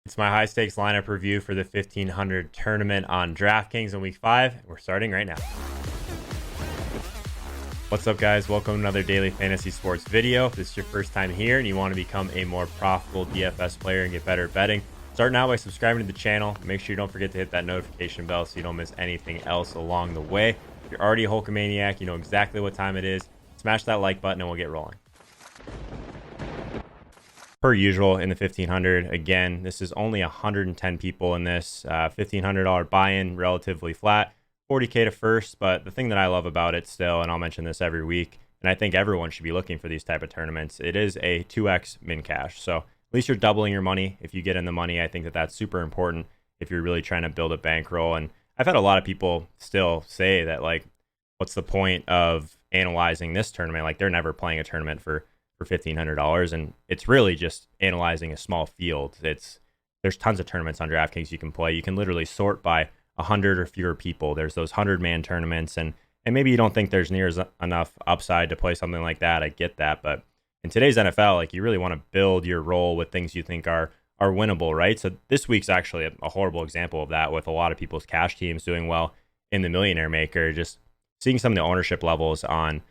It's my high stakes lineup review for the 1500 tournament on DraftKings in week 5. We're starting right now. What's up, guys? Welcome to another daily fantasy sports video. If this is your first time here and you want to become a more profitable DFS player and get better at betting, start now by subscribing to the channel. Make sure you don't forget to hit that notification bell so you don't miss anything else along the way. If you're already a Holkamaniac, you know exactly what time it is. Smash that like button and we'll get rolling. Per usual in the 1500, again, this is only 110 people in this $1,500 buy-in, relatively flat, 40K to first. But the thing that I love about it still, and I'll mention this every week, and I think everyone should be looking for these type of tournaments, it is a 2x min cash. So at least you're doubling your money if you get in the money. I think that that's super important if you're really trying to build a bankroll. And I've had a lot of people still say that, like, what's the point of analyzing this tournament? Like, they're never playing a tournament for $1,500, and it's really just analyzing a small field. There's tons of tournaments on DraftKings you can play. You can literally sort by 100 or fewer people. There's those 100-man tournaments, and maybe you don't think there's near enough upside to play something like that. I get that, but in today's NFL, like, you really want to build your role with things you think are winnable, right? So this week's actually a horrible example of that, with a lot of people's cash teams doing well in the Millionaire Maker. Just seeing some of the ownership levels on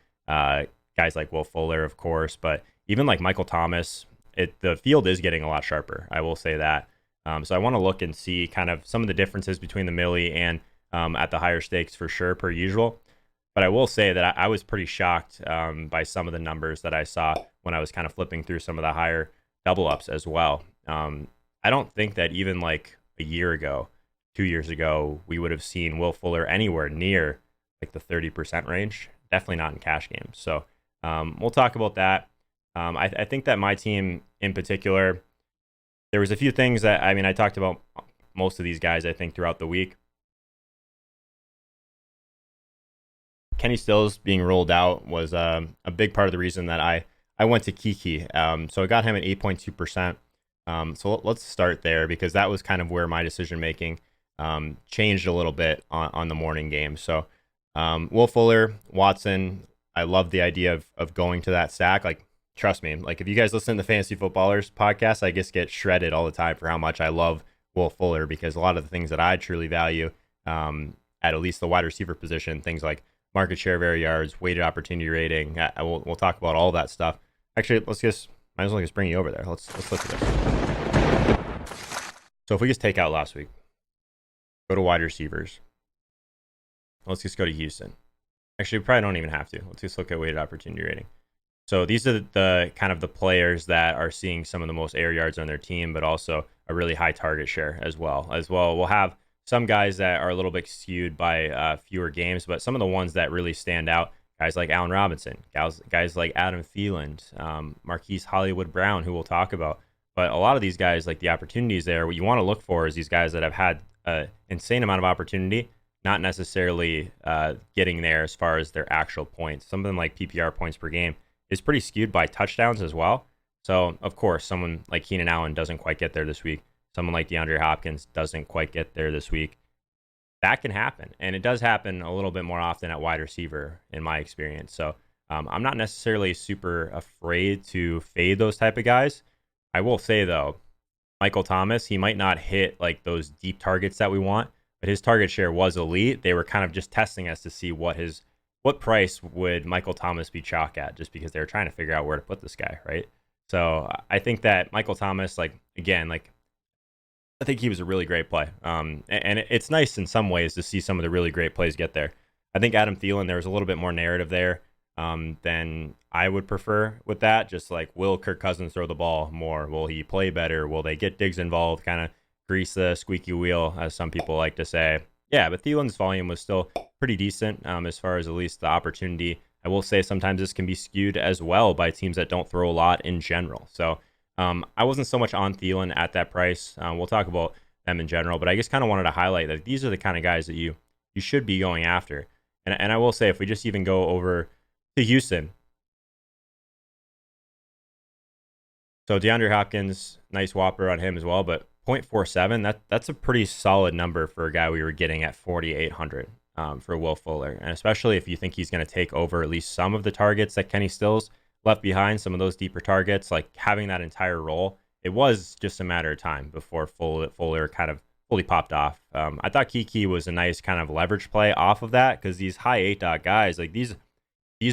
guys like Will Fuller, of course, but even like Michael Thomas, the field is getting a lot sharper. I will say that. So I want to look and see kind of some of the differences between the Millie and at the higher stakes for sure, per usual. But I will say that I was pretty shocked by some of the numbers that I saw when I was kind of flipping through some of the higher double ups as well. I don't think that even like a year ago, 2 years ago, we would have seen Will Fuller anywhere near like the 30% range. Definitely not in cash games. So we'll talk about that. I think that my team in particular, there was a few things that, I talked about most of these guys, I think, throughout the week. Kenny Stills being rolled out was a big part of the reason that I went to Kiki. So I got him at 8.2%. So let's start there, because that was kind of where my decision making changed a little bit on the morning game. So Will Fuller, Watson, I love the idea of going to that stack. Like, trust me, like, if you guys listen to the Fantasy Footballers podcast, I just get shredded all the time for how much I love Will Fuller, because a lot of the things that I truly value at least the wide receiver position, things like market share of air yards, weighted opportunity rating, we'll talk about all that stuff. Actually, might as well just bring you over there. Let's look at this. So if we just take out last week, go to wide receivers. Let's just go to Houston. Actually, we probably don't even have to. Let's just look at weighted opportunity rating. So these are the kind of the players that are seeing some of the most air yards on their team, but also a really high target share as well. We'll have some guys that are a little bit skewed by fewer games, but some of the ones that really stand out, guys like Allen Robinson, guys like Adam Thielen, Marquise Hollywood Brown, who we'll talk about. But a lot of these guys, like, the opportunities there, what you want to look for is these guys that have had an insane amount of opportunity, not necessarily getting there as far as their actual points. Something like PPR points per game is pretty skewed by touchdowns as well. So, of course, someone like Keenan Allen doesn't quite get there this week. Someone like DeAndre Hopkins doesn't quite get there this week. That can happen, and it does happen a little bit more often at wide receiver, in my experience. So I'm not necessarily super afraid to fade those type of guys. I will say, though, Michael Thomas, he might not hit like those deep targets that we want, but his target share was elite. They were kind of just testing us to see what price would Michael Thomas be chalk at, just because they were trying to figure out where to put this guy, right? So I think that Michael Thomas, I think he was a really great play. And it's nice in some ways to see some of the really great plays get there. I think Adam Thielen, there was a little bit more narrative there than I would prefer with that. Just like, will Kirk Cousins throw the ball more? Will he play better? Will they get Diggs involved? Kind of grease the squeaky wheel, as some people like to say. Yeah, but Thielen's volume was still pretty decent as far as at least the opportunity. I will say sometimes this can be skewed as well by teams that don't throw a lot in general. So I wasn't so much on Thielen at that price. We'll talk about them in general, but I just kind of wanted to highlight that these are the kind of guys that you should be going after. And I will say, if we just even go over to Houston. So DeAndre Hopkins, nice whopper on him as well, but 0.47, that's a pretty solid number for a guy we were getting at 4,800 for Will Fuller. And especially if you think he's going to take over at least some of the targets that Kenny Stills left behind, some of those deeper targets, like having that entire role, it was just a matter of time before Fuller kind of fully popped off. I thought Kiki was a nice kind of leverage play off of that, because these high 8 guys, like these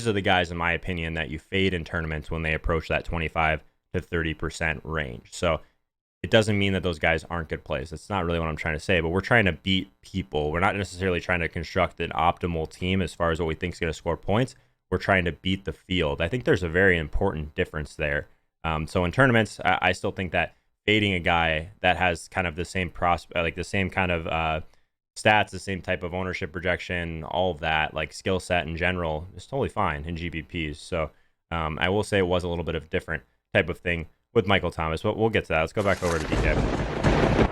are the guys, in my opinion, that you fade in tournaments when they approach that 25 to 30% range. So it doesn't mean that those guys aren't good plays. That's not really what I'm trying to say, but we're trying to beat people. We're not necessarily trying to construct an optimal team as far as what we think is going to score points. We're trying to beat the field. I think there's a very important difference there. So in tournaments, I still think that fading a guy that has kind of the same prospect, like the same kind of stats, the same type of ownership projection, all of that, like skill set in general, is totally fine in GPPs. So I will say it was a little bit of a different type of thing with Michael Thomas, but we'll get to that. Let's go back over to DK.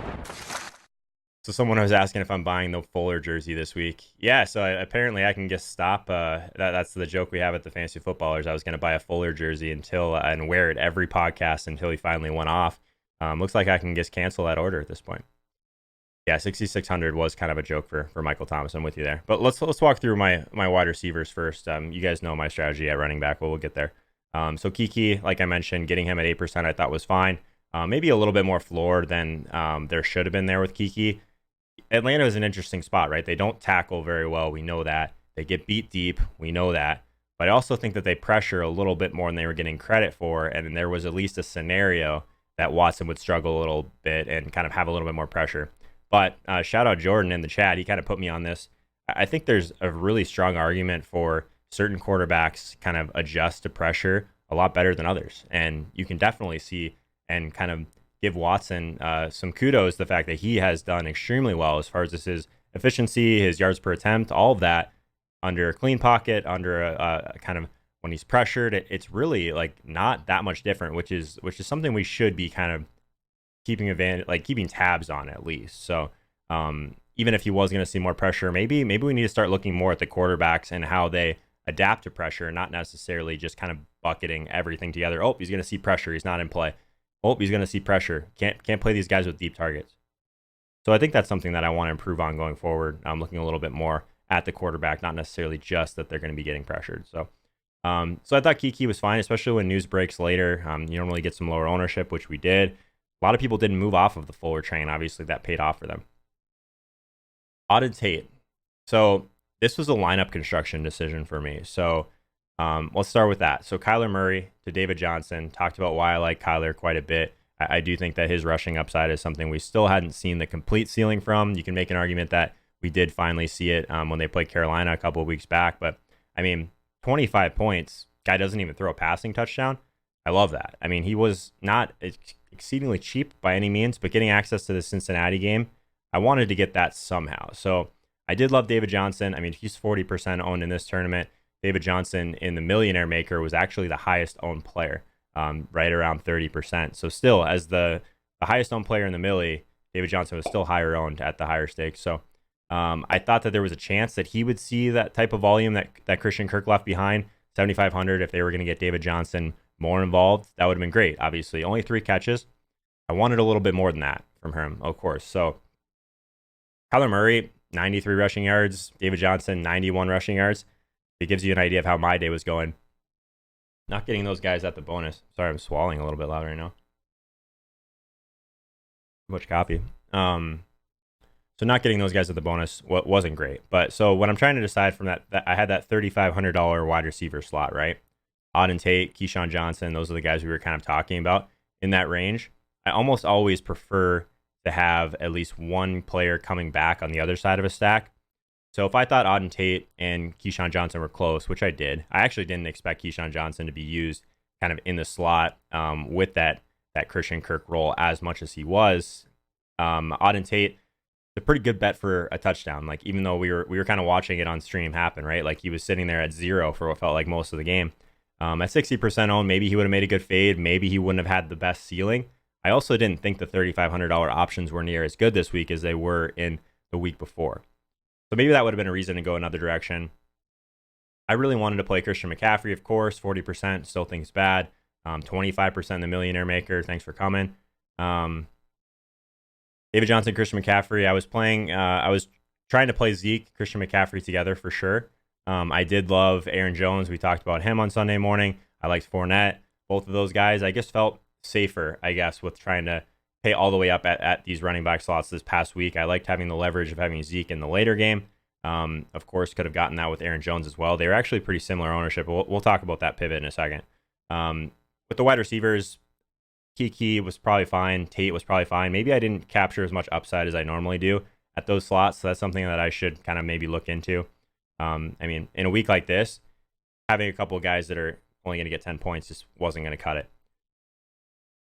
So someone was asking if I'm buying the Fuller jersey this week. Yeah, so apparently I can just stop. That's the joke we have at the Fantasy Footballers. I was going to buy a Fuller jersey and wear it every podcast until he finally went off. Looks like I can just cancel that order at this point. Yeah, 6,600 was kind of a joke for Michael Thomas. I'm with you there. But let's walk through my wide receivers first. You guys know my strategy at running back. Well, we'll get there. So Kiki, like I mentioned, getting him at 8% I thought was fine. Maybe a little bit more floor than there should have been there with Kiki. Atlanta is an interesting spot, right? They don't tackle very well. We know that. They get beat deep. We know that. But I also think that they pressure a little bit more than they were getting credit for. And there was at least a scenario that Watson would struggle a little bit and kind of have a little bit more pressure. But shout out Jordan in the chat. He kind of put me on this. I think there's a really strong argument for certain quarterbacks kind of adjust to pressure a lot better than others. And you can definitely see and kind of give Watson some kudos, the fact that he has done extremely well as far as his efficiency, his yards per attempt, all of that under a clean pocket, under a kind of when he's pressured. It's really like not that much different, which is something we should be kind of keeping tabs on at least. So even if he was going to see more pressure, maybe we need to start looking more at the quarterbacks and how they adapt to pressure, not necessarily just kind of bucketing everything together. Oh, he's going to see pressure, he's not in play. Oh, he's going to see pressure. Can't play these guys with deep targets. So I think that's something that I want to improve on going forward. I'm looking a little bit more at the quarterback, not necessarily just that they're going to be getting pressured. So I thought Kiki was fine, especially when news breaks later. You normally get some lower ownership, which we did. A lot of people didn't move off of the Fuller train. Obviously, that paid off for them. Auden Tate. So this was a lineup construction decision for me. So let's start with that. So Kyler Murray to David Johnson. Talked about why I like Kyler quite a bit. I do think that his rushing upside is something we still hadn't seen the complete ceiling from. You can make an argument that we did finally see it when they played Carolina a couple of weeks back. But, I mean, 25 points. Guy doesn't even throw a passing touchdown. I love that. I mean, he was not exceedingly cheap by any means, but getting access to the Cincinnati game, I wanted to get that somehow. So I did love David Johnson. I mean, he's 40% owned in this tournament. David Johnson in the Millionaire Maker was actually the highest owned player, right around 30%. So still, as the highest owned player in the Millie, David Johnson was still higher owned at the higher stakes. So I thought that there was a chance that he would see that type of volume that Christian Kirk left behind, 7,500. If they were going to get David Johnson more involved, that would have been great. Obviously, only 3 catches. I wanted a little bit more than that from him, of course. So Kyler Murray, 93 rushing yards. David Johnson, 91 rushing yards. It gives you an idea of how my day was going. Not getting those guys at the bonus. Sorry, I'm swallowing a little bit loud right now. Too much coffee. So not getting those guys at the bonus wasn't great. But so what I'm trying to decide from that I had that $3,500 wide receiver slot, right? Auden Tate, Keyshawn Johnson, those are the guys we were kind of talking about in that range. I almost always prefer to have at least one player coming back on the other side of a stack. So if I thought Auden Tate and Keyshawn Johnson were close, which I did, I actually didn't expect Keyshawn Johnson to be used kind of in the slot with that Christian Kirk role as much as he was. Auden Tate, a pretty good bet for a touchdown. Like, even though we were kind of watching it on stream happen, right? Like, he was sitting there at 0 for what felt like most of the game. At 60% owned, maybe he would have made a good fade. Maybe he wouldn't have had the best ceiling. I also didn't think the $3,500 options were near as good this week as they were in the week before. So maybe that would have been a reason to go another direction. I really wanted to play Christian McCaffrey, of course. 40%, still think it's bad. 25% the Millionaire Maker. Thanks for coming. David Johnson, Christian McCaffrey. I was trying to play Zeke, Christian McCaffrey together for sure. I did love Aaron Jones. We talked about him on Sunday morning. I liked Fournette. Both of those guys, I just felt safer, I guess, with trying to pay all the way up at these running back slots this past week. I liked having the leverage of having Zeke in the later game. Of course, could have gotten that with Aaron Jones as well. They were actually pretty similar ownership. We'll talk about that pivot in a second. With the wide receivers, Kiki was probably fine. Tate was probably fine. Maybe I didn't capture as much upside as I normally do at those slots. So that's something that I should kind of maybe look into. I mean, in a week like this, having a couple of guys that are only going to get 10 points just wasn't going to cut it.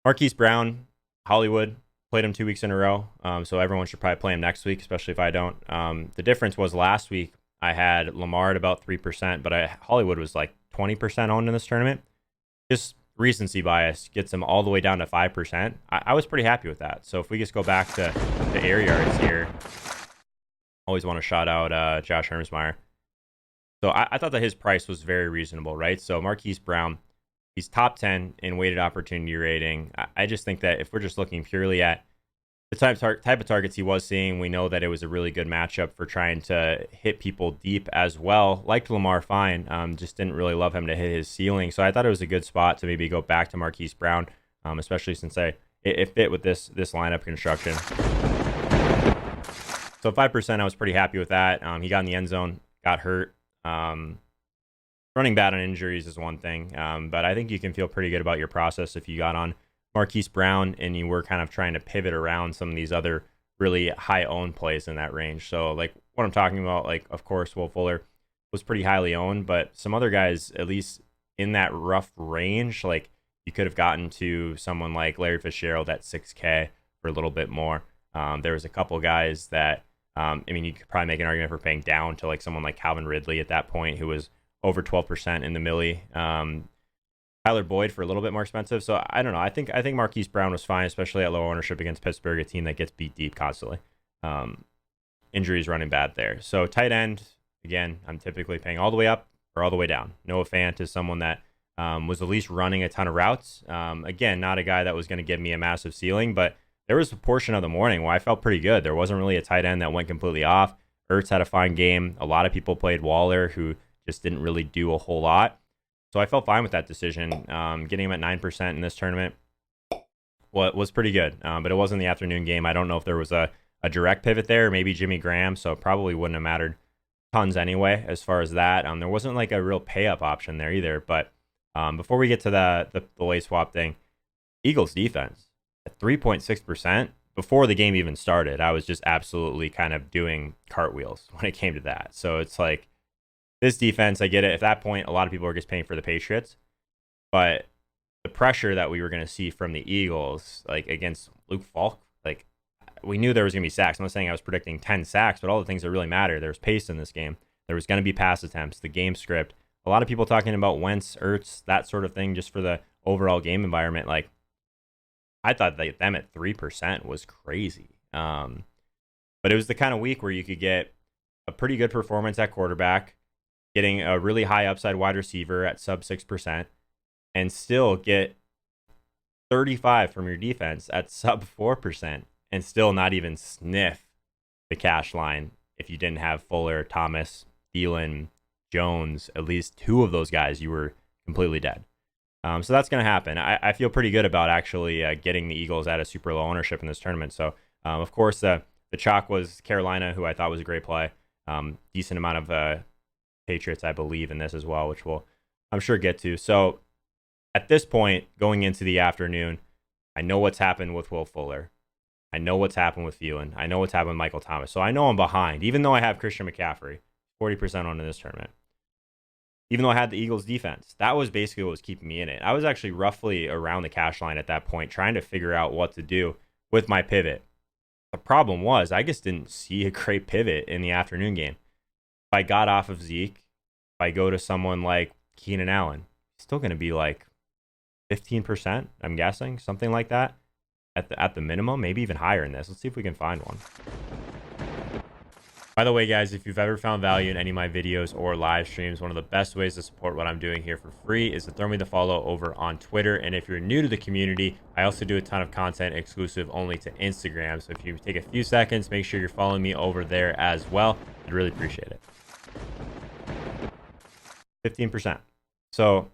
Marquise Brown, Hollywood, played him 2 weeks in a row. So everyone should probably play him next week, especially if I don't. The difference was last week I had Lamar at about 3%, but Hollywood was like 20% owned in this tournament. Just recency bias gets him all the way down to 5%. I was pretty happy with that. So if we just go back to the air yards here, always want to shout out Josh Hermsmeyer. So I thought that his price was very reasonable, right? So Marquise Brown, he's top 10 in weighted opportunity rating. I just think that if we're just looking purely at the type of targets he was seeing, we know that it was a really good matchup for trying to hit people deep as well. Liked Lamar fine, just didn't really love him to hit his ceiling. So I thought it was a good spot to maybe go back to Marquise Brown, especially since it fit with this lineup construction. So 5%, I was pretty happy with that. He got in the end zone, got hurt. Running bad on injuries is one thing, but I think you can feel pretty good about your process if you got on Marquise Brown and you were kind of trying to pivot around some of these other really high owned plays in that range. So like what I'm talking about, like of course Will Fuller was pretty highly owned, but some other guys at least in that rough range, like you could have gotten to someone like Larry Fitzgerald at 6K for a little bit more. There was a couple guys that I mean, you could probably make an argument for paying down to like someone like Calvin Ridley at that point, who was over 12% in the millie. Tyler Boyd for a little bit more expensive. So I don't know. I think Marquise Brown was fine, especially at low ownership against Pittsburgh, a team that gets beat deep constantly. Injuries running bad there. So tight end, again, I'm typically paying all the way up or all the way down. Noah Fant is someone that was at least running a ton of routes. Again, not a guy that was going to give me a massive ceiling, but there was a portion of the morning where I felt pretty good. There wasn't really a tight end that went completely off. Ertz had a fine game. A lot of people played Waller, who just didn't really do a whole lot. So I felt fine with that decision. Getting him at 9% in this tournament was pretty good, but it wasn't the afternoon game. I don't know if there was a direct pivot there, or maybe Jimmy Graham, so it probably wouldn't have mattered tons anyway as far as that. There wasn't like a real pay-up option there either, but before we get to the late swap thing, Eagles defense at 3.6%. Before the game even started, I was just absolutely kind of doing cartwheels when it came to that. So it's like, this defense, I get it. At that point, a lot of people are just paying for the Patriots. But the pressure that we were going to see from the Eagles, like against Luke Falk, like we knew there was going to be sacks. I'm not saying I was predicting 10 sacks, but all the things that really matter. There was pace in this game. There was going to be pass attempts, the game script. A lot of people talking about Wentz, Ertz, that sort of thing, just for the overall game environment. Like, I thought that them at 3% was crazy. But it was the kind of week where you could get a pretty good performance at quarterback, getting a really high upside wide receiver at sub 6%, and still get 35 from your defense at sub 4%, and still not even sniff the cash line if you didn't have Fuller, Thomas, Thielen, Jones. At least two of those guys, you were completely dead. So that's going to happen. I feel pretty good about actually getting the Eagles at a super low ownership in this tournament. So, of course, the chalk was Carolina, who I thought was a great play. Decent amount of Patriots, I believe, in this as well, which we'll, I'm sure, get to. So at this point, going into the afternoon, I know what's happened with Will Fuller. I know what's happened with Thielen. I know what's happened with Michael Thomas. So I know I'm behind, even though I have Christian McCaffrey, 40% on in this tournament. Even though I had the Eagles defense, that was basically what was keeping me in it. I was actually roughly around the cash line at that point, trying to figure out what to do with my pivot. The problem was I just didn't see a great pivot in the afternoon game. If I got off of Zeke, if I go to someone like Keenan Allen, it's still going to be like 15%, I'm guessing, something like that at the minimum, maybe even higher in this. Let's see if we can find one. By the way, guys, if you've ever found value in any of my videos or live streams, one of the best ways to support what I'm doing here for free is to throw me the follow over on Twitter. And if you're new to the community, I also do a ton of content exclusive only to Instagram. So if you take a few seconds, make sure you're following me over there as well. I'd really appreciate it. 15%. So,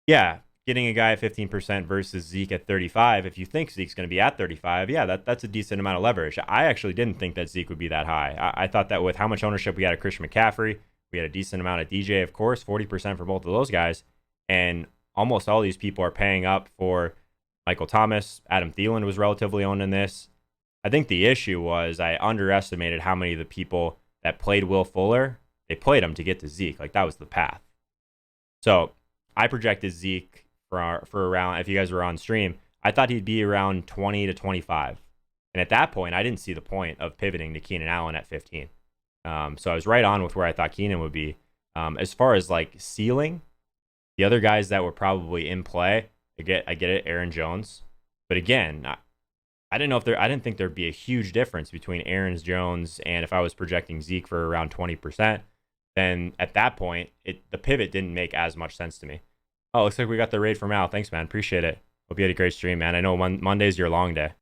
yeah, getting a guy at 15% versus Zeke at 35, if you think Zeke's going to be at 35, yeah, that's a decent amount of leverage. I actually didn't think that Zeke would be that high. I thought that with how much ownership we had of Christian McCaffrey, we had a decent amount of DJ, of course, 40% for both of those guys, and almost all these people are paying up for Michael Thomas. Adam Thielen was relatively owned in this. I think the issue was I underestimated how many of the people that played Will Fuller, they played him to get to Zeke. Like, that was the path. So I projected Zeke for around, if you guys were on stream, I thought he'd be around 20 to 25. And at that point, I didn't see the point of pivoting to Keenan Allen at 15. So I was right on with where I thought Keenan would be. As far as like ceiling, the other guys that were probably in play, I get it, Aaron Jones. But again, I didn't think there'd be a huge difference between Aaron Jones and if I was projecting Zeke for around 20%, then at that point, the pivot didn't make as much sense to me. Oh, looks like we got the raid from Al. Thanks, man. Appreciate it. Hope you had a great stream, man. I know Monday's your long day.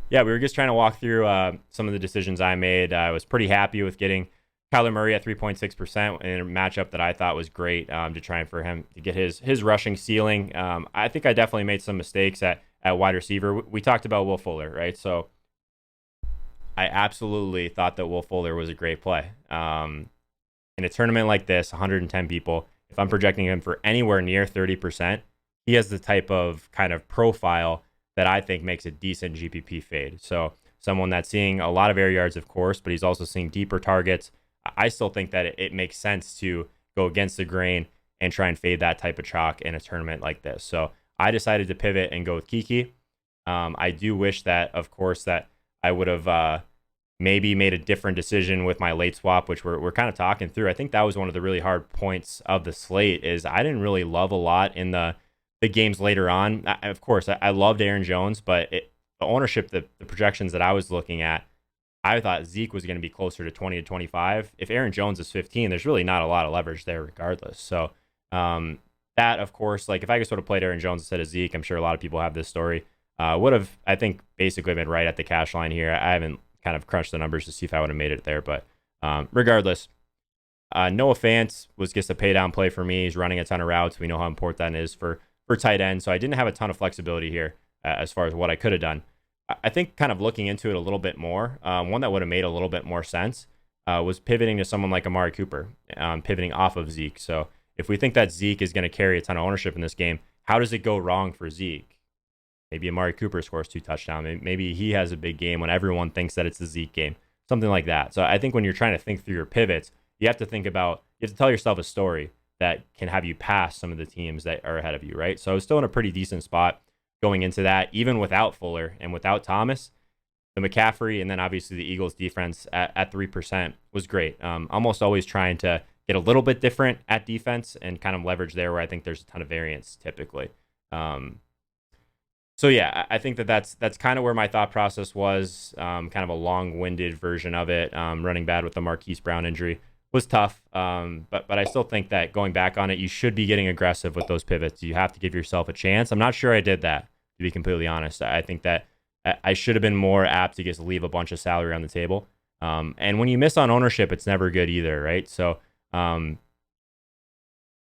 Yeah, we were just trying to walk through some of the decisions I made. I was pretty happy with getting Kyler Murray at 3.6% in a matchup that I thought was great to try and for him to get his rushing ceiling. I think I definitely made some mistakes at wide receiver. We talked about Will Fuller, right? So I absolutely thought that Will Fuller was a great play. In a tournament like this, 110 people, if I'm projecting him for anywhere near 30%, he has the type of kind of profile that I think makes a decent GPP fade. So someone that's seeing a lot of air yards, of course, but he's also seeing deeper targets. I still think that it makes sense to go against the grain and try and fade that type of chalk in a tournament like this. So I decided to pivot and go with Kiki. I do wish that, of course, that I would have maybe made a different decision with my late swap, which we're kind of talking through. I think that was one of the really hard points of the slate is I didn't really love a lot in the games later on. Of course, I loved Aaron Jones, but the ownership, the projections that I was looking at, I thought Zeke was going to be closer to 20 to 25. If Aaron Jones is 15, there's really not a lot of leverage there regardless. So that, of course, like if I just sort of played Aaron Jones instead of Zeke, I'm sure a lot of people have this story. Would have, I think, basically been right at the cash line here. I haven't kind of crunched the numbers to see if I would have made it there, but regardless, Noah Fant was just a pay down play for me. He's running a ton of routes. We know how important that is for tight end. So I didn't have a ton of flexibility here as far as what I could have done. I think kind of looking into it a little bit more, one that would have made a little bit more sense was pivoting to someone like Amari Cooper, pivoting off of Zeke. So if we think that Zeke is going to carry a ton of ownership in this game, how does it go wrong for Zeke? Maybe Amari Cooper scores 2 touchdowns. Maybe he has a big game when everyone thinks that it's the Zeke game, something like that. So I think when you're trying to think through your pivots, you have to tell yourself a story that can have you pass some of the teams that are ahead of you, right? So I was still in a pretty decent spot going into that, even without Fuller and without Thomas. The McCaffrey and then obviously the Eagles defense at 3% was great. Almost always trying to get a little bit different at defense and kind of leverage there where I think there's a ton of variance typically. So yeah, I think that's kind of where my thought process was. Kind of a long-winded version of it. Running bad with the Marquise Brown injury was tough, but I still think that going back on it, you should be getting aggressive with those pivots. You have to give yourself a chance. I'm not sure I did that, to be completely honest. I think that I should have been more apt to just leave a bunch of salary on the table. And when you miss on ownership, it's never good either, right? So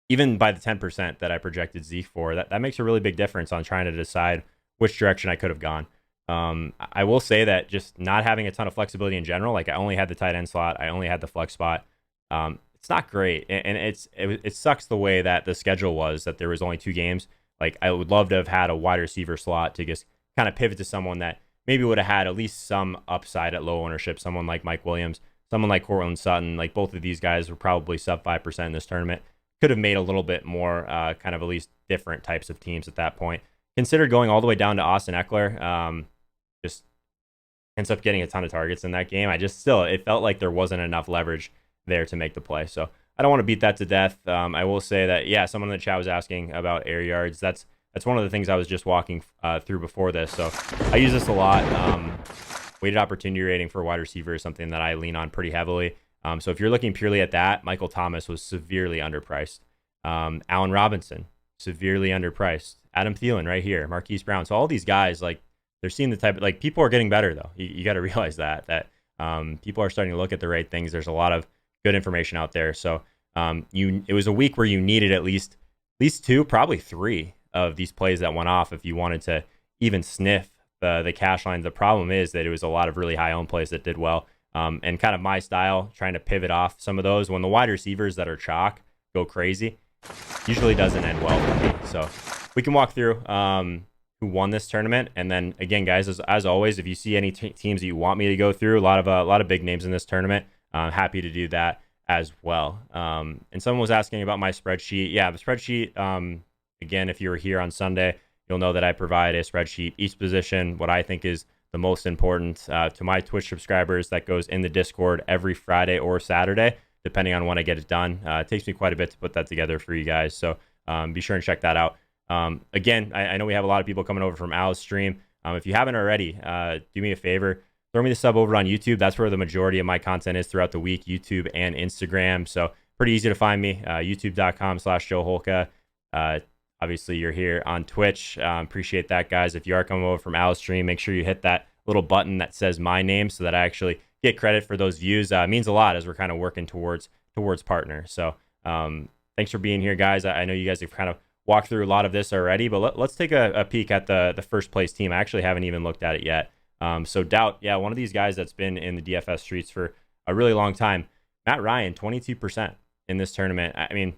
even by the 10% that I projected Zeke for, that makes a really big difference on trying to decide which direction I could have gone. I will say that just not having a ton of flexibility in general, like I only had the tight end slot, I only had the flex spot. It's not great, and it sucks the way that the schedule was, that there was only 2 games. Like I would love to have had a wide receiver slot to just kind of pivot to someone that maybe would have had at least some upside at low ownership, someone like Mike Williams, someone like Cortland Sutton. Like both of these guys were probably sub 5% in this tournament. Could have made a little bit more kind of at least different types of teams at that point. Considered going all the way down to Austin Eckler. Just ends up getting a ton of targets in that game. It felt like there wasn't enough leverage there to make the play. So I don't want to beat that to death. I will say that, yeah, someone in the chat was asking about air yards. That's one of the things I was just walking through before this. So I use this a lot. Weighted opportunity rating for a wide receiver is something that I lean on pretty heavily. So if you're looking purely at that, Michael Thomas was severely underpriced. Allen Robinson, severely underpriced. Adam Thielen right here, Marquise Brown. So all these guys, like, they're seeing the type of, like, people are getting better though. You got to realize that people are starting to look at the right things. There's a lot of good information out there. So it was a week where you needed at least least two, probably three of these plays that went off if you wanted to even sniff the cash lines. The problem is that it was a lot of really high owned plays that did well. And kind of my style, trying to pivot off some of those. When the wide receivers that are chalk go crazy, usually doesn't end well for me. So we can walk through who won this tournament. And then again, guys, as always, if you see any teams that you want me to go through, a lot of big names in this tournament, happy to do that as well. And someone was asking about my spreadsheet. Yeah, the spreadsheet, again, if you were here on Sunday, you'll know that I provide a spreadsheet, each position, what I think is the most important to my Twitch subscribers. That goes in the Discord every Friday or Saturday, depending on when I get it done. It takes me quite a bit to put that together for you guys. So be sure and check that out. Again, I know we have a lot of people coming over from Al's stream. If you haven't already, do me a favor, throw me the sub over on YouTube. That's where the majority of my content is throughout the week, YouTube and Instagram. So pretty easy to find me, youtube.com/JoeHolka. Obviously, you're here on Twitch. Appreciate that, guys. If you are coming over from Al's stream, make sure you hit that little button that says my name so that I actually get credit for those views. It means a lot as we're kind of working towards partner. So thanks for being here, guys. I know you guys have kind of walked through a lot of this already, but let's take a peek at the first place team. I actually haven't even looked at it yet. So Doubt, yeah, one of these guys that's been in the DFS streets for a really long time. Matt Ryan, 22% in this tournament. I mean,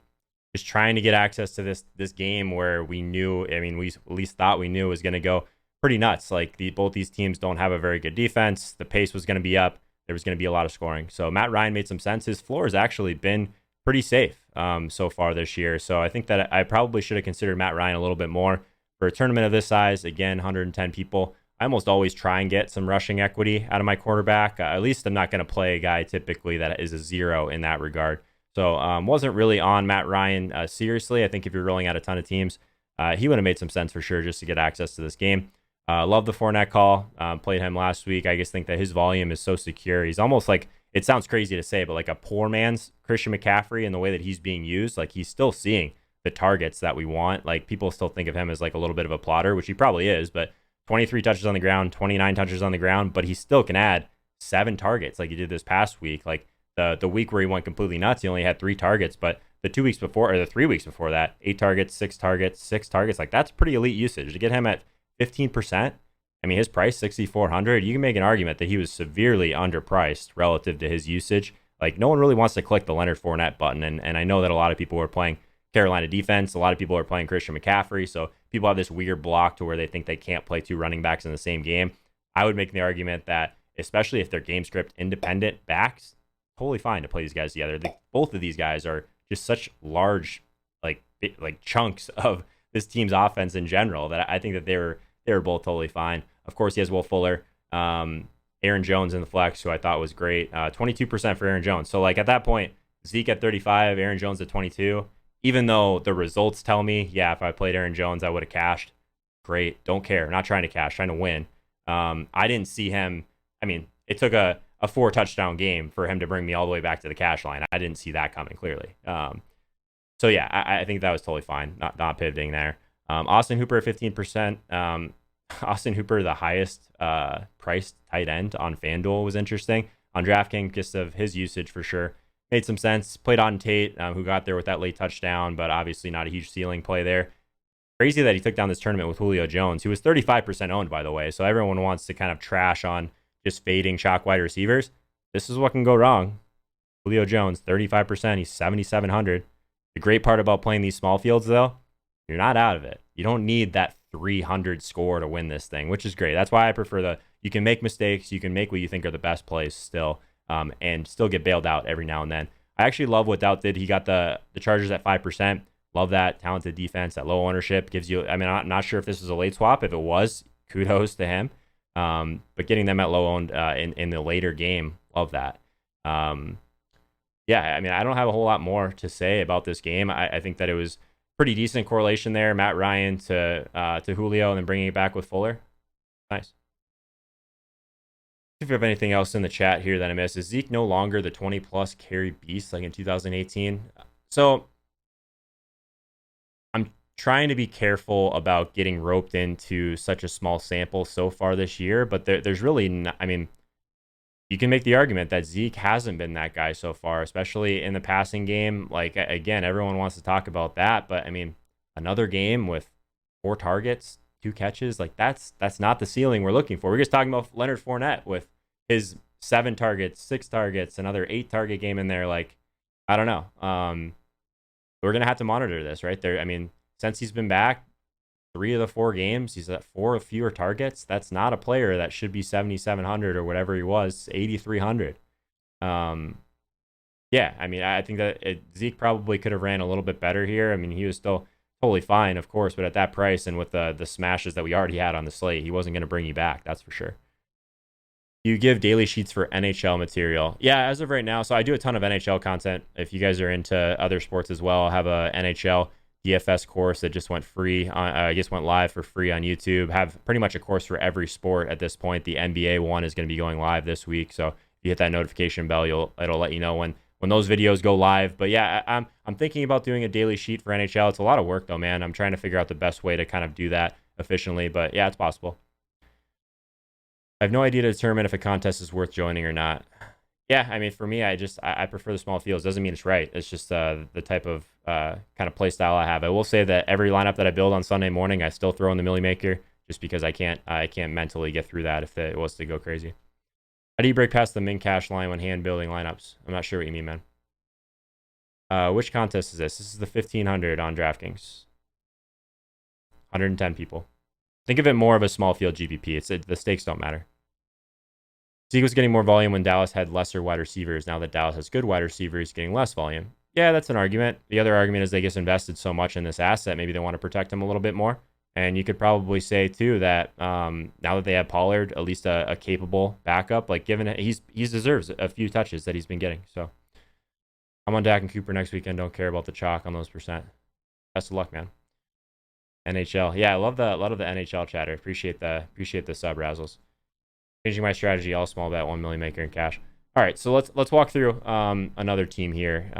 just trying to get access to this game where we knew, we at least thought we knew it was going to go pretty nuts. Like both these teams don't have a very good defense. The pace was going to be up. There was going to be a lot of scoring. So Matt Ryan made some sense. His floor has actually been pretty safe so far this year. So I think that I probably should have considered Matt Ryan a little bit more for a tournament of this size. Again, 110 people. I almost always try and get some rushing equity out of my quarterback. At least I'm not going to play a guy typically that is a zero in that regard. So wasn't really on Matt Ryan seriously. I think if you're rolling out a ton of teams, he would have made some sense for sure just to get access to this game. Love the Fournette call. Played him last week. I just think that his volume is so secure. He's almost like, it sounds crazy to say, but like a poor man's Christian McCaffrey in the way that he's being used. Like he's still seeing the targets that we want. Like people still think of him as like a little bit of a plotter, which he probably is, but 23 touches on the ground, 29 touches on the ground, but he still can add 7 targets like he did this past week. Like the week where he went completely nuts, he only had 3 targets, but the 2 weeks before, or the 3 weeks before that, 8 targets, 6 targets, 6 targets. Like that's pretty elite usage. To get him at 15%, I mean, his price, $6,400, you can make an argument that he was severely underpriced relative to his usage. Like no one really wants to click the Leonard Fournette button. And I know that a lot of people were playing Carolina defense. A lot of people are playing Christian McCaffrey. So people have this weird block to where they think they can't play 2 running backs in the same game. I would make the argument that, especially if they're game script independent backs, totally fine to play these guys together. Both of these guys are just such large, like chunks of this team's offense in general that I think that they were both totally fine. Of course, he has Will Fuller, Aaron Jones in the flex, who I thought was great. 22% for Aaron Jones. So like at that point, Zeke at 35, Aaron Jones at 22. Even though the results tell me, yeah, if I played Aaron Jones, I would have cashed. Great, don't care. Not trying to cash, trying to win. I didn't see him. I mean, it took a 4 touchdown game for him to bring me all the way back to the cash line. I didn't see that coming clearly. So yeah, I think that was totally fine. Not pivoting there. Austin Hooper at 15%. Austin Hooper, the highest priced tight end on FanDuel, was interesting. On DraftKings, just of his usage for sure. Made some sense. Played on Tate, who got there with that late touchdown, but obviously not a huge ceiling play there. Crazy that he took down this tournament with Julio Jones, who was 35% owned, by the way. So everyone wants to kind of trash on just fading chalk wide receivers. This is what can go wrong. Julio Jones, 35%. He's 7,700. The great part about playing these small fields, though, you're not out of it. You don't need that 300 score to win this thing, which is great. That's why I prefer you can make mistakes. You can make what you think are the best plays still, and still get bailed out every now and then. I actually love what Doubt did. He got the Chargers at 5%. Love that. Talented defense at low ownership gives you, I mean, I'm not sure if this was a late swap. If it was, kudos to him. But getting them at low owned in the later game, love that. Yeah, I mean, I don't have a whole lot more to say about this game. I think that it was pretty decent correlation there. Matt Ryan to Julio and then bringing it back with Fuller. Nice. If you have anything else in the chat here that I missed, is Zeke no longer the 20-plus carry beast like in 2018? So I'm trying to be careful about getting roped into such a small sample so far this year, but there's really not, I mean, you can make the argument that Zeke hasn't been that guy so far, especially in the passing game. Like, again, everyone wants to talk about that, but I mean, another game with 4 targets, 2 catches. Like that's not the ceiling we're looking for. We're just talking about Leonard Fournette with his 7 targets, 6 targets, another 8 target game in there. Like, I don't know. We're gonna have to monitor this, right? There, I mean, since he's been back, 3 of the 4 games, he's at 4 fewer targets. That's not a player that should be 7,700 or whatever he was, 8,300. Yeah, I mean, I think that Zeke probably could have ran a little bit better here. I mean, he was still totally fine, of course, but at that price and with the smashes that we already had on the slate, he wasn't going to bring you back. That's for sure. You give daily sheets for NHL material. Yeah, as of right now, so I do a ton of NHL content. If you guys are into other sports as well, I have a NHL DFS course that just went free. I just went live for free on YouTube. Have pretty much a course for every sport at this point. The NBA one is going to be going live this week, so if you hit that notification bell, it'll let you know when those videos go live. But yeah, I'm thinking about doing a daily sheet for NHL. It's a lot of work though, man. I'm trying to figure out the best way to kind of do that efficiently. But yeah, it's possible. I have no idea to determine if a contest is worth joining or not. Yeah, I mean, for me, I prefer the small fields. Doesn't mean it's right. It's just the type of kind of play style I have. I will say that every lineup that I build on Sunday morning, I still throw in the Millie Maker just because I can't mentally get through that if it was to go crazy. How do you break past the min cash line when hand building lineups? I'm not sure what you mean, man. Which contest is this? This is the 1500 on DraftKings. 110 people. Think of it more of a small field GPP. The stakes don't matter. Zeke was getting more volume when Dallas had lesser wide receivers. Now that Dallas has good wide receivers, getting less volume. Yeah, that's an argument. The other argument is they just invested so much in this asset. Maybe they want to protect him a little bit more. And you could probably say too that now that they have Pollard, at least a capable backup, like given it, he deserves a few touches that he's been getting. So I'm on Dak and Cooper next weekend. Don't care about the chalk on those percent. Best of luck, man. NHL, yeah, I love the NHL chatter. Appreciate the sub razzles. Changing my strategy, all small bet, 1 million maker in cash. All right, so let's walk through another team here.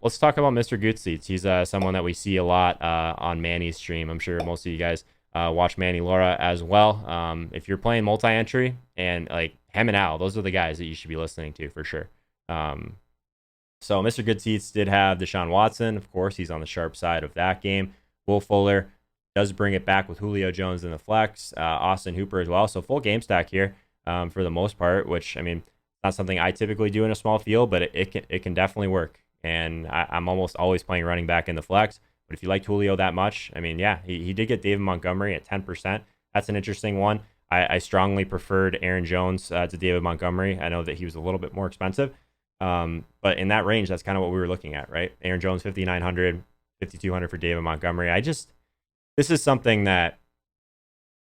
Let's talk about Mr. Good Seats. He's someone that we see a lot on Manny's stream. I'm sure most of you guys watch Manny Laura as well. If you're playing multi-entry and like him and Al, those are the guys that you should be listening to for sure. So Mr. Good Seats did have Deshaun Watson. Of course, he's on the sharp side of that game. Will Fuller does bring it back with Julio Jones in the flex. Austin Hooper as well. So full game stack here. For the most part, which I mean, not something I typically do in a small field, but it can definitely work. And I'm almost always playing running back in the flex. But if you like Julio that much, I mean, yeah, he did get David Montgomery at 10%. That's an interesting one. I strongly preferred Aaron Jones to David Montgomery. I know that he was a little bit more expensive. But in that range, that's kind of what we were looking at, right? Aaron Jones, 5,900, 5,200 for David Montgomery. This is something that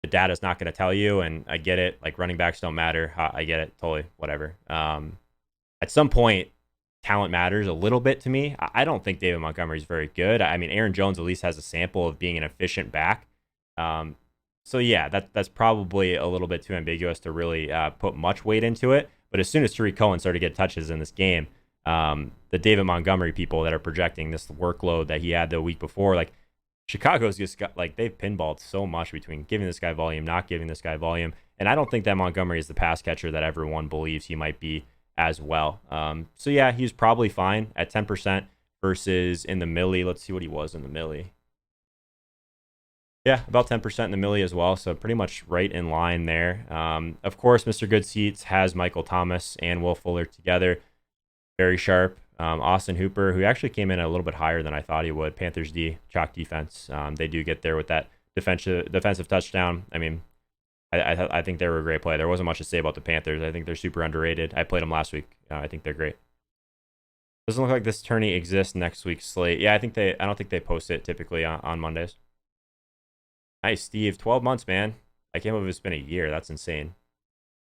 the data's not going to tell you, and I get it. Like running backs don't matter. I get it, totally, whatever. At some point, talent matters a little bit to me. I don't think David Montgomery is very good. I mean, Aaron Jones at least has a sample of being an efficient back. So yeah, that's probably a little bit too ambiguous to really put much weight into it. But as soon as Tariq Cohen started to get touches in this game, the David Montgomery people that are projecting this workload that he had the week before, like, Chicago's just got, like, they've pinballed so much between giving this guy volume, not giving this guy volume. And I don't think that Montgomery is the pass catcher that everyone believes he might be as well. So yeah, he's probably fine at 10% versus in the milli. Let's see what he was in the milli. Yeah, about 10% in the milli as well. So pretty much right in line there. Of course, Mr. Good Seats has Michael Thomas and Will Fuller together. Very sharp. Austin Hooper, who actually came in a little bit higher than I thought he would. Panthers D, chalk defense. They do get there with that defensive touchdown. I mean, I think they were a great play. There wasn't much to say about the Panthers. I think they're super underrated. I played them last week. I think they're great. Doesn't look like this tourney exists next week's slate. Yeah, I don't think they post it typically on Mondays. Nice, Steve. 12 months, man. I can't believe it's been a year. That's insane.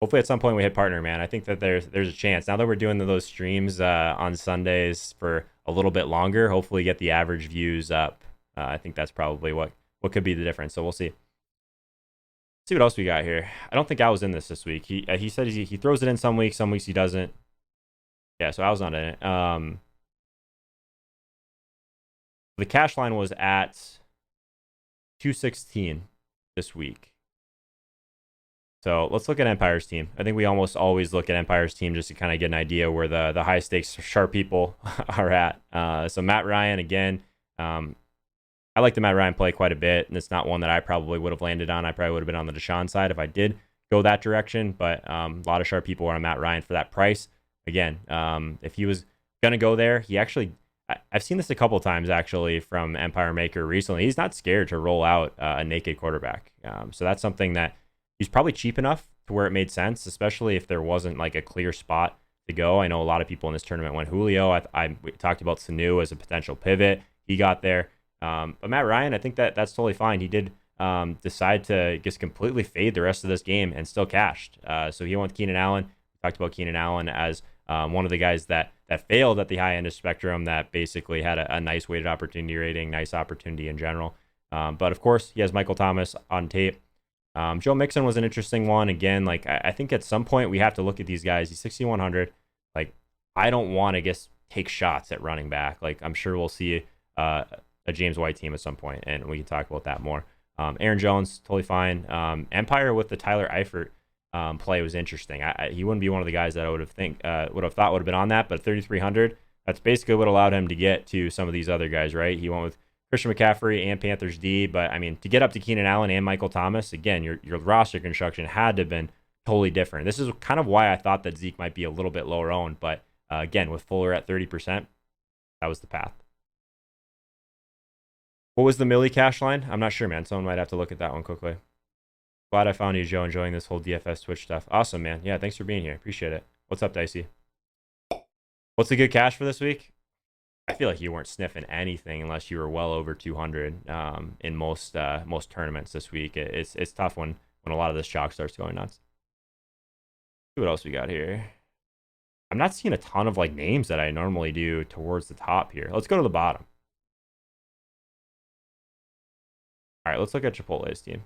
Hopefully at some point we hit partner, man. I think that there's a chance. Now that we're doing those streams on Sundays for a little bit longer, hopefully get the average views up. I think that's probably what could be the difference. So we'll see. Let's see what else we got here. I don't think I was in this week. He said he throws it in some weeks he doesn't. Yeah, so I was not in it. The cash line was at 216 this week. So let's look at Empire's team. I think we almost always look at Empire's team just to kind of get an idea where the high stakes sharp people are at. So Matt Ryan again, I like the Matt Ryan play quite a bit, and it's not one that I probably would have landed on. I probably would have been on the Deshaun side if I did go that direction, but a lot of sharp people are on Matt Ryan for that price. Again, if he was going to go there, he actually, I've seen this a couple times actually from Empire Maker recently. He's not scared to roll out a naked quarterback. So that's something that he's probably cheap enough to where it made sense, especially if there wasn't like a clear spot to go. I know a lot of people in this tournament went Julio. We talked about Sanu as a potential pivot. He got there. But Matt Ryan, I think that's totally fine. He did decide to just completely fade the rest of this game and still cashed. So he went with Keenan Allen. We talked about Keenan Allen as one of the guys that failed at the high end of spectrum, that basically had a nice weighted opportunity rating, nice opportunity in general. But of course, he has Michael Thomas on tape. Joe Mixon was an interesting one. Again, like I think at some point we have to look at these guys. He's 6,100. Like I don't want to just take shots at running back. Like I'm sure we'll see a James White team at some point, and we can talk about that more. Aaron Jones, totally fine. Empire with the Tyler Eifert play was interesting. He wouldn't be one of the guys that I would have thought would have been on that, but 3,300. That's basically what allowed him to get to some of these other guys, right? He went with Christian McCaffrey and Panthers D, but I mean, to get up to Keenan Allen and Michael Thomas, again, your roster construction had to have been totally different. This is kind of why I thought that Zeke might be a little bit lower owned, but again, with Fuller at 30%, that was the path. What was the Millie cash line? I'm not sure, man. Someone might have to look at that one quickly. Glad I found you, Joe, enjoying this whole DFS Twitch stuff. Awesome, man. Yeah, thanks for being here. Appreciate it. What's up, Dicey? What's a good cash for this week? I feel like you weren't sniffing anything unless you were well over 200 in most tournaments this week. It's tough when a lot of this chalk starts going nuts. See what else we got here. I'm not seeing a ton of like names that I normally do towards the top here. Let's go to the bottom. All right, let's look at Chipotle's team.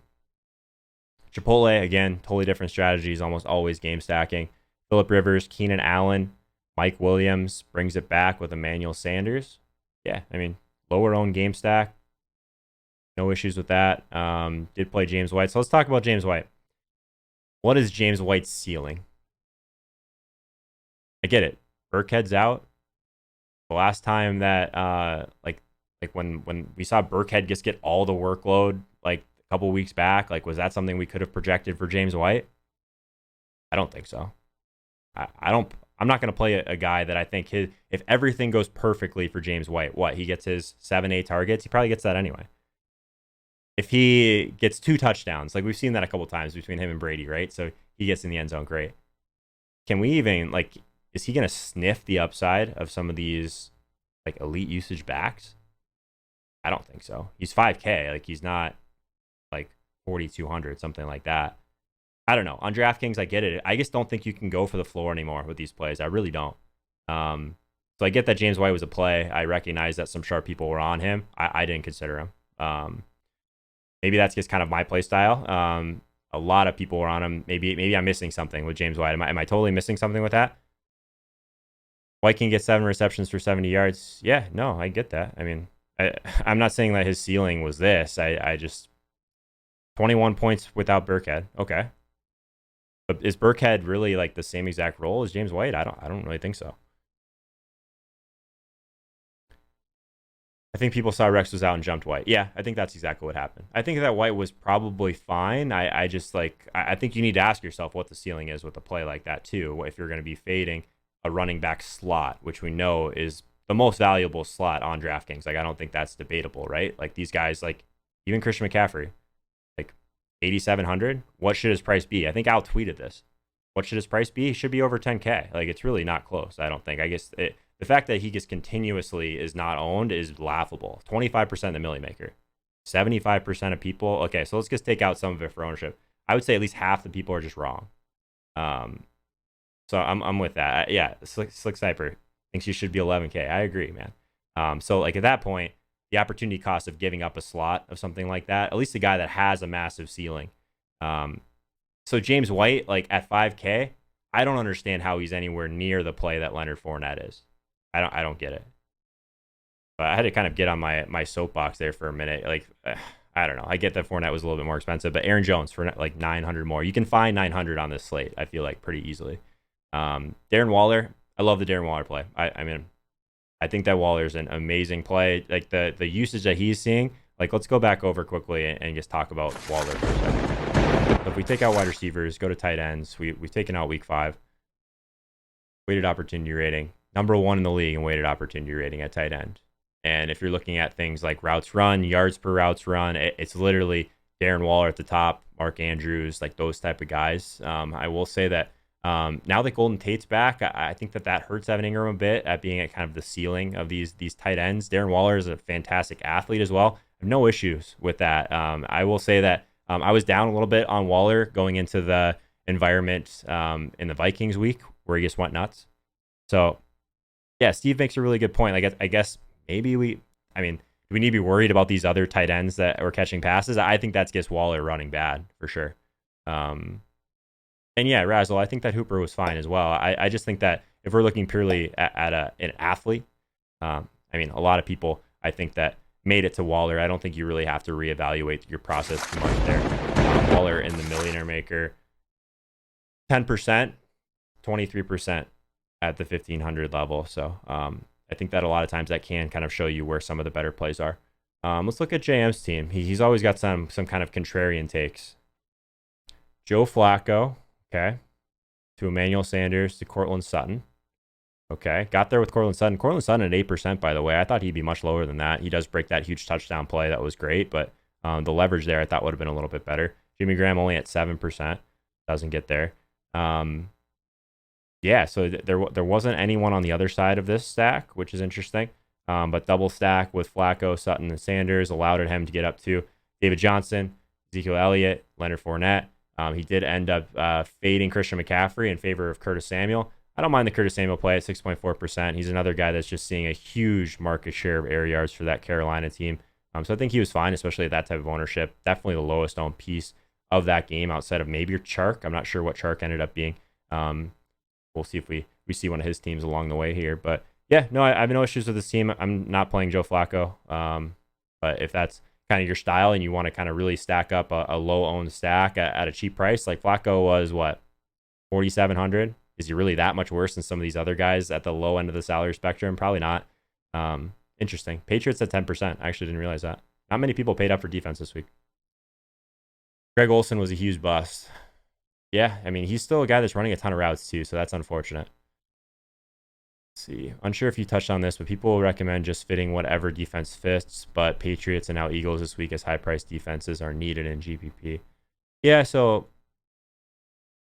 Chipotle, again, totally different strategies, almost always game stacking. Phillip Rivers, Keenan Allen, Mike Williams brings it back with Emmanuel Sanders. Yeah, I mean, lower owned game stack. No issues with that. Did play James White. So let's talk about James White. What is James White's ceiling? I get it. Burkhead's out. The last time that like when we saw Burkhead just get all the workload like a couple weeks back, like was that something we could have projected for James White? I don't think so. I'm not going to play a guy that I think if everything goes perfectly for James White, he gets his 7-8 targets, he probably gets that anyway. If he gets 2 touchdowns, like we've seen that a couple times between him and Brady, right? So he gets in the end zone, great. Can we even is he going to sniff the upside of some of these like elite usage backs? I don't think so. He's 5K, like he's not like 4,200, something like that. I don't know. On DraftKings, I get it. I just don't think you can go for the floor anymore with these plays. I really don't. So I get that James White was a play. I recognize that some sharp people were on him. I didn't consider him. Maybe that's just kind of my play style. A lot of people were on him. Maybe I'm missing something with James White. Am I totally missing something with that? White can get 7 receptions for 70 yards. Yeah, no, I get that. I mean, I'm not saying that his ceiling was this. I just 21 points without Burkhead. Okay. But is Burkhead really like the same exact role as James White? I don't really think so. I think people saw Rex was out and jumped White. Yeah, I think that's exactly what happened. I think that White was probably fine. I just I think you need to ask yourself what the ceiling is with a play like that too. If you're going to be fading a running back slot, which we know is the most valuable slot on DraftKings. Like I don't think that's debatable, right? Like these guys, like even Christian McCaffrey, like 8,700. What should his price be? I think Al tweeted this. What should his price be? He should be over 10K. Like it's really not close. I don't think. I guess the fact that he just continuously is not owned is laughable. 25% the Millie Maker, 75% of people. Okay, so let's just take out some of it for ownership. I would say at least half the people are just wrong. So I'm with that. Yeah, Slick Sniper thinks you should be 11K. I agree, man. So like at that point, the opportunity cost of giving up a slot of something like that, at least a guy that has a massive ceiling. So James White, like at 5K, I don't understand how he's anywhere near the play that Leonard Fournette is. I don't get it. But I had to kind of get on my soapbox there for a minute. Like, I don't know. I get that Fournette was a little bit more expensive, but Aaron Jones for like 900 more. You can find 900 on this slate, I feel like, pretty easily. Darren Waller, I love the Darren Waller play. I mean, I think that Waller's an amazing play. Like the usage that he's seeing, Like, let's go back over quickly and just talk about Waller for a second. So if we take out wide receivers, go to tight ends, we've taken out week 5. Weighted opportunity rating, number 1 in the league in weighted opportunity rating at tight end. And if you're looking at things like routes run, yards per routes run, it's literally Darren Waller at the top, Mark Andrews, like those type of guys. I will say that now that Golden Tate's back, I think that hurts Evan Ingram a bit at being at kind of the ceiling of these tight ends. Darren Waller is a fantastic athlete as well. I have no issues with that. I will say that I was down a little bit on Waller going into the environment in the Vikings week where he just went nuts. So, yeah, Steve makes a really good point. I guess maybe do we need to be worried about these other tight ends that are catching passes? I think that's just Waller running bad for sure. And yeah, Razzle, I think that Hooper was fine as well. I just think that if we're looking purely at an athlete, a lot of people, I think that made it to Waller. I don't think you really have to reevaluate your process too much there. Waller in the Millionaire Maker, 10%, 23% at the 1500 level. So I think that a lot of times that can kind of show you where some of the better plays are. Let's look at JM's team. He's always got some kind of contrarian takes. Joe Flacco, okay, to Emmanuel Sanders, to Cortland Sutton. Okay, got there with Cortland Sutton. Cortland Sutton at 8%, by the way. I thought he'd be much lower than that. He does break that huge touchdown play. That was great, but the leverage there I thought would have been a little bit better. Jimmy Graham only at 7%. Doesn't get there. Yeah, so there wasn't anyone on the other side of this stack, which is interesting. But double stack with Flacco, Sutton, and Sanders allowed him to get up to David Johnson, Ezekiel Elliott, Leonard Fournette. He did end up fading Christian McCaffrey in favor of Curtis Samuel. I don't mind the Curtis Samuel play at 6.4%. He's another guy that's just seeing a huge market share of air yards for that Carolina team. So I think he was fine, especially at that type of ownership. Definitely the lowest owned piece of that game outside of maybe your Chark. I'm not sure what Chark ended up being. We'll see if we see one of his teams along the way here. But yeah, no, I have no issues with this team. I'm not playing Joe Flacco. But if that's kind of your style and you want to kind of really stack up a low-owned stack at a cheap price, like Flacco was, what, 4,700? Is he really that much worse than some of these other guys at the low end of the salary spectrum? Probably not. Interesting. Patriots at 10%. I actually didn't realize that. Not many people paid up for defense this week. Greg Olsen was a huge bust. Yeah, he's still a guy that's running a ton of routes too, so that's unfortunate. Let's see. Unsure if you touched on this, but people recommend just fitting whatever defense fits, but Patriots and now Eagles this week as high-priced defenses are needed in GPP. Yeah, so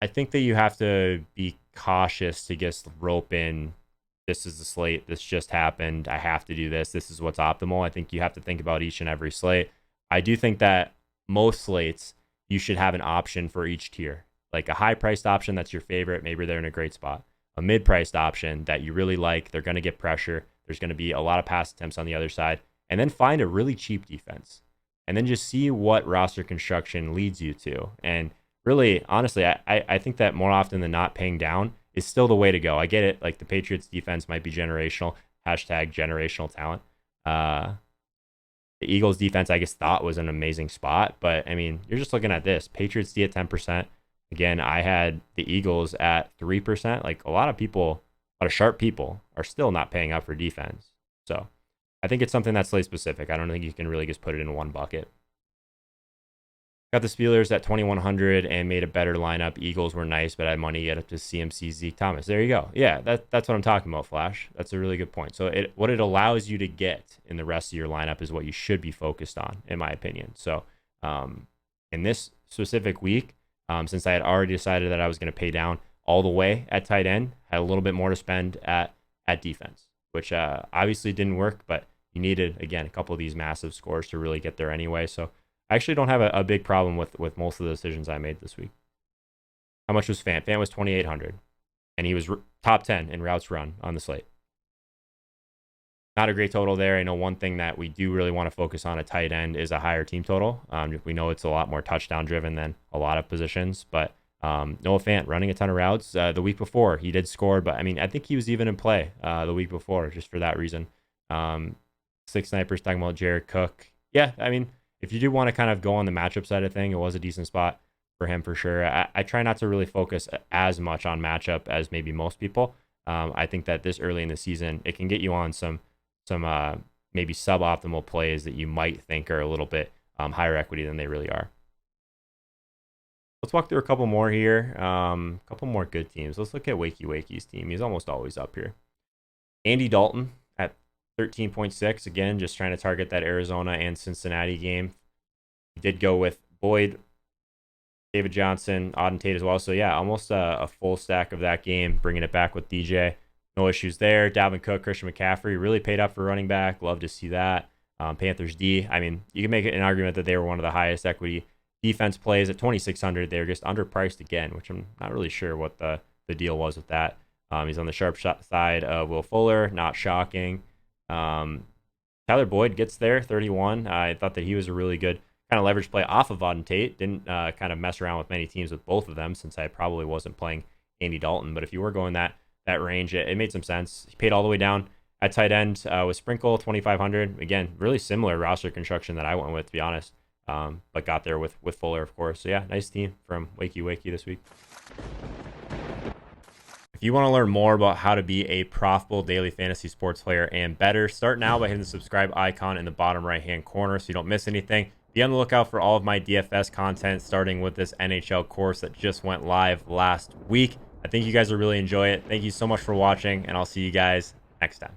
I think that you have to be cautious to just rope in, this is the slate, this just happened, I have to do this, this is what's optimal. I think you have to think about each and every slate. I do think that most slates, you should have an option for each tier. Like a high-priced option that's your favorite, maybe they're in a great spot. A mid-priced option that you really like, they're going to get pressure, there's going to be a lot of pass attempts on the other side, and then find a really cheap defense. And then just see what roster construction leads you to. And really, honestly, I think that more often than not, paying down is still the way to go. I get it. Like the Patriots defense might be generational. Hashtag generational talent. The Eagles defense, I guess, thought was an amazing spot. But, you're just looking at this. Patriots D at 10%. Again, I had the Eagles at 3%. Like a lot of sharp people are still not paying up for defense. So I think it's something that's slate specific. I don't think you can really just put it in one bucket. Got the Steelers at 2,100 and made a better lineup. Eagles were nice, but I had money to get up to CMC, Zeke Thomas. There you go. Yeah, that's what I'm talking about, Flash. That's a really good point. So what it allows you to get in the rest of your lineup is what you should be focused on, in my opinion. So in this specific week, since I had already decided that I was going to pay down all the way at tight end, had a little bit more to spend at defense, which obviously didn't work, but you needed, again, a couple of these massive scores to really get there anyway. So I actually don't have a big problem with most of the decisions I made this week. How much was Fant? Fant was 2,800, and he was top 10 in routes run on the slate. Not a great total there. I know one thing that we do really want to focus on at tight end is a higher team total. We know it's a lot more touchdown driven than a lot of positions, but Noah Fant running a ton of routes. The week before, he did score, but I think he was even in play the week before just for that reason. Six Snipers talking about Jared Cook. Yeah, if you do want to kind of go on the matchup side of thing, it was a decent spot for him for sure. I try not to really focus as much on matchup as maybe most people. I think that this early in the season, it can get you on some maybe suboptimal plays that you might think are a little bit higher equity than they really are. Let's walk through a couple more here. A couple more good teams. Let's look at Wakey's team. He's almost always up here. Andy Dalton at 13.6. Again, just trying to target that Arizona and Cincinnati game. He did go with Boyd, David Johnson, Auden Tate as well. So yeah, almost a full stack of that game, bringing it back with DJ. No issues there. Dalvin Cook, Christian McCaffrey really paid up for running back. Love to see that. Panthers D. I mean, you can make an argument that they were one of the highest equity defense plays at 2,600. They're just underpriced again, which I'm not really sure what the deal was with that. He's on the sharp side of Will Fuller. Not shocking. Tyler Boyd gets there, 31. I thought that he was a really good kind of leverage play off of Auden Tate. Didn't kind of mess around with many teams with both of them, since I probably wasn't playing Andy Dalton. But if you were going that range, it made some sense. He paid all the way down at tight end with Sprinkle, 2,500. Again, really similar roster construction that I went with, to be honest. But got there with Fuller, of course. So yeah, nice team from Wakey this week. If you want to learn more about how to be a profitable daily fantasy sports player and better, start now by hitting the subscribe icon in the bottom right hand corner so you don't miss anything. Be on the lookout for all of my DFS content, starting with this NHL course that just went live last week. I think you guys will really enjoy it. Thank you so much for watching, and I'll see you guys next time.